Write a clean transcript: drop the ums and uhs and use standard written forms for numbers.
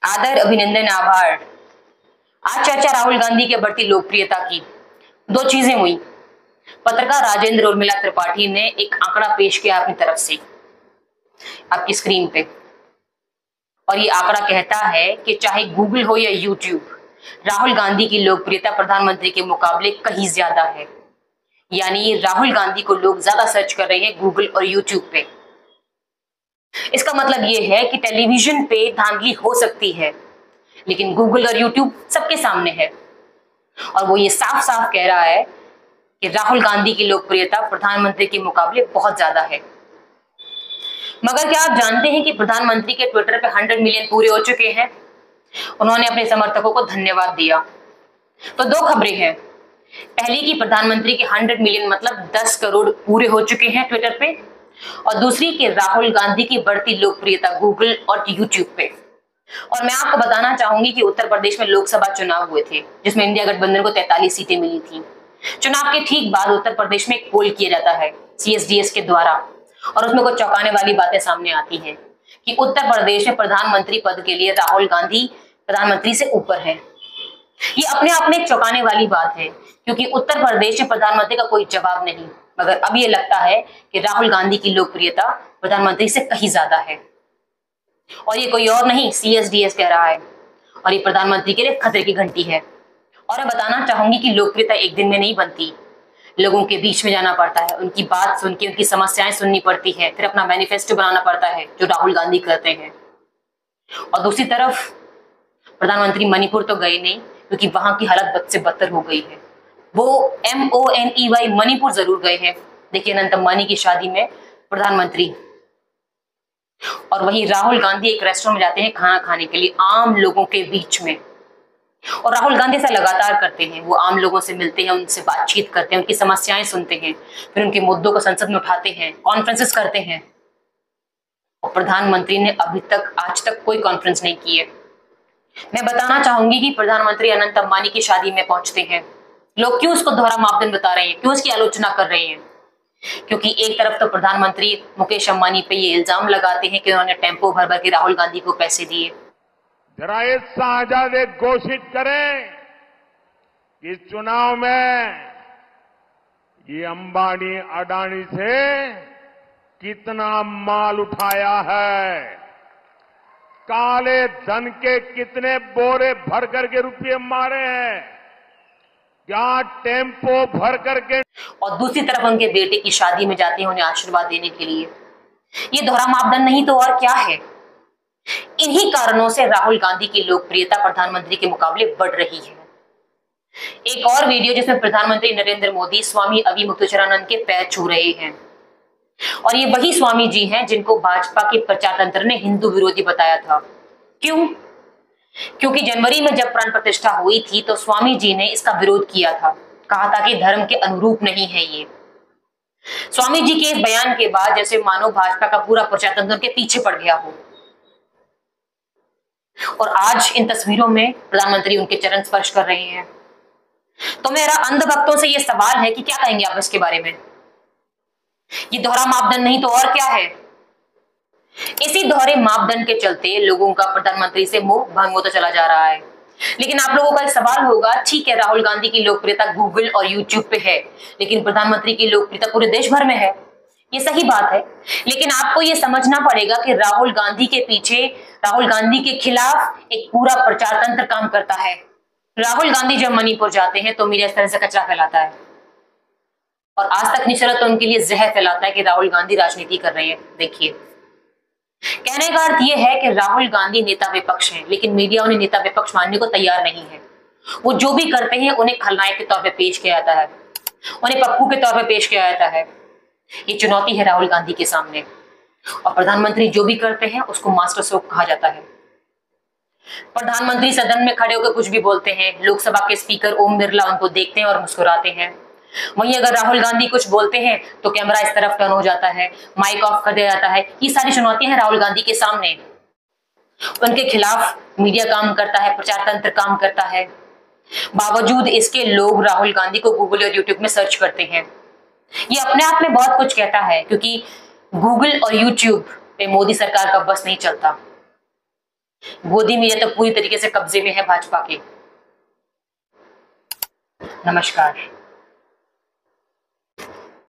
आदर, अभिनंदन, आभार। आज चर्चा राहुल गांधी के बढ़ती लोकप्रियता की। दो चीजें हुई। पत्रकार राजेंद्र उर्मिला त्रिपाठी ने एक आंकड़ा पेश किया अपनी तरफ से आपकी स्क्रीन पे, और ये आंकड़ा कहता है कि चाहे गूगल हो या यूट्यूब, राहुल गांधी की लोकप्रियता प्रधानमंत्री के मुकाबले कहीं ज्यादा है। यानी राहुल गांधी को लोग ज्यादा सर्च कर रहे हैं गूगल और यूट्यूब पे। इसका मतलब ये है कि टेलीविजन पे धांधली हो सकती है, लेकिन गूगल और यूट्यूब सबके सामने है। और वो ये साफ साफ कह रहा है कि राहुल गांधी की लोकप्रियता प्रधानमंत्री के मुकाबले बहुत ज्यादा है। मगर क्या आप जानते हैं कि प्रधानमंत्री के ट्विटर पे 100 मिलियन पूरे हो चुके हैं? उन्होंने अपने समर्थकों को धन्यवाद दिया। तो दो खबरें हैं। पहली की प्रधानमंत्री के 100 मिलियन मतलब 10 करोड़ पूरे हो चुके हैं ट्विटर पे, और दूसरी कि राहुल गांधी की बढ़ती लोकप्रियता गूगल और यूट्यूब पे। और मैं आपको बताना चाहूंगी कि उत्तर प्रदेश में लोकसभा चुनाव हुए थे, जिसमें इंडिया गठबंधन को 43 सीटें मिली थी। चुनाव के ठीक बाद उत्तर प्रदेश में एक पोल किया जाता है CSDS के द्वारा, और उसमें कुछ चौंकाने वाली बातें सामने आती हैं कि उत्तर प्रदेश में प्रधानमंत्री पद के लिए राहुल गांधी प्रधानमंत्री से ऊपर है। ये अपने आप में एक चौंकाने वाली बात है, क्योंकि उत्तर प्रदेश में प्रधानमंत्री का कोई जवाब नहीं। मगर अब ये लगता है कि राहुल गांधी की लोकप्रियता प्रधानमंत्री से कहीं ज्यादा है, और ये कोई और नहीं, CSDS कह रहा है। और ये प्रधानमंत्री के लिए खतरे की घंटी है। और मैं बताना चाहूंगी कि लोकप्रियता एक दिन में नहीं बनती। लोगों के बीच में जाना पड़ता है, उनकी बात सुन के उनकी समस्याएं सुननी पड़ती है, फिर अपना मैनिफेस्टो बनाना पड़ता है, जो राहुल गांधी करते हैं। और दूसरी तरफ प्रधानमंत्री मणिपुर तो गए नहीं, क्योंकि वहां की हालत बद से बदतर हो गई है। वो MONEY मणिपुर जरूर गए हैं, देखिए अनंत अंबानी की शादी में प्रधानमंत्री। और वहीं राहुल गांधी एक रेस्टोरेंट में जाते हैं खाना खाने के लिए आम लोगों के बीच में। और राहुल गांधी ऐसा लगातार करते हैं, वो आम लोगों से मिलते हैं, उनसे बातचीत करते हैं, उनकी समस्याएं सुनते हैं, फिर उनके मुद्दों को संसद में उठाते हैं, कॉन्फ्रेंसेस करते हैं। और प्रधानमंत्री ने अभी तक आज तक कोई कॉन्फ्रेंस नहीं की है। मैं बताना चाहूंगी कि प्रधानमंत्री अनंत अंबानी की शादी में पहुंचते हैं। लोग क्यों उसको दोहरा मापदंड बता रहे हैं, क्यों उसकी आलोचना कर रहे हैं? क्योंकि एक तरफ तो प्रधानमंत्री मुकेश अंबानी पे ये इल्जाम लगाते हैं कि उन्होंने टेम्पो भर भर के राहुल गांधी को पैसे दिए। जरा ये साझाद घोषित करें कि चुनाव में ये अंबानी अडानी से कितना माल उठाया है, काले धन के कितने बोरे भर करके रुपये मारे हैं, क्या टेम्पो भर करके। और दूसरी तरफ उनके बेटे की शादी में जाते हैं उन्हें आशीर्वाद देने के लिए। ये दोहरा मापदंड नहीं तो और क्या है? इन्हीं कारणों से राहुल गांधी की लोकप्रियता प्रधानमंत्री के मुकाबले बढ़ रही है। एक और वीडियो जिसमें प्रधानमंत्री नरेंद्र मोदी स्वामी अविमुक्तचरानंद के पैर छू रहे हैं, और ये वही स्वामी जी हैं जिनको भाजपा के प्रचार तंत्र ने हिंदू विरोधी बताया था। क्यों? क्योंकि जनवरी में जब प्राण प्रतिष्ठा हुई थी तो स्वामी जी ने इसका विरोध किया था, कहा था कि धर्म के अनुरूप नहीं है ये। स्वामी जी के इस बयान के बाद जैसे मानो भाजपा का पूरा प्रचार तंत्र के पीछे पड़ गया हो। और आज इन तस्वीरों में प्रधानमंत्री उनके चरण स्पर्श कर रहे हैं। तो मेरा अंध भक्तों से यह सवाल है कि क्या कहेंगे आप इसके बारे में? ये दोहरा मापदंड नहीं तो और क्या है? इसी दोहरे मापदंड के चलते लोगों का प्रधानमंत्री से मोह भंग होता चला जा रहा है। लेकिन आप लोगों का एक सवाल होगा, ठीक है राहुल गांधी की लोकप्रियता गूगल और यूट्यूब पे है, लेकिन प्रधानमंत्री की लोकप्रियता पूरे देश भर में है। ये सही बात है, लेकिन आपको ये समझना पड़ेगा कि राहुल गांधी के पीछे, राहुल गांधी के खिलाफ एक पूरा प्रचार तंत्र काम करता है। राहुल गांधी जब मणिपुर जाते हैं तो मीडिया इस तरह से कचरा फैलाता है, और आज तक नहीं चला तो उनके लिए जहर फैलाता है कि राहुल गांधी राजनीति कर रहे हैं। देखिए, कहने का अर्थ यह है कि राहुल गांधी नेता विपक्ष हैं, लेकिन मीडिया उन्हें नेता विपक्ष मानने को तैयार नहीं है। वो जो भी करते हैं उन्हें खलनायक के तौर पे पेश किया जाता है, उन्हें पप्पू के तौर पे पेश किया जाता है। ये चुनौती है राहुल गांधी के सामने। और प्रधानमंत्री जो भी करते हैं उसको मास्टर स्ट्रोक कहा जाता है। प्रधानमंत्री सदन में खड़े होकर कुछ भी बोलते हैं, लोकसभा के स्पीकर ओम बिरला उनको देखते हैं और मुस्कुराते हैं। वहीं अगर राहुल गांधी कुछ बोलते हैं तो कैमरा इस तरफ टर्न हो जाता है, माइक ऑफ कर दिया जाता है। ये सारी चुनौतियां हैं राहुल गांधी के सामने। उनके खिलाफ मीडिया काम करता है, प्रचार तंत्र काम करता है। बावजूद इसके लोग राहुल गांधी को गूगल और यूट्यूब में सर्च करते हैं। ये अपने आप में बहुत कुछ कहता है, क्योंकि गूगल और यूट्यूब पे मोदी सरकार का बस नहीं चलता। गोदी मीडिया तो पूरी तरीके से कब्जे में है भाजपा के। नमस्कार।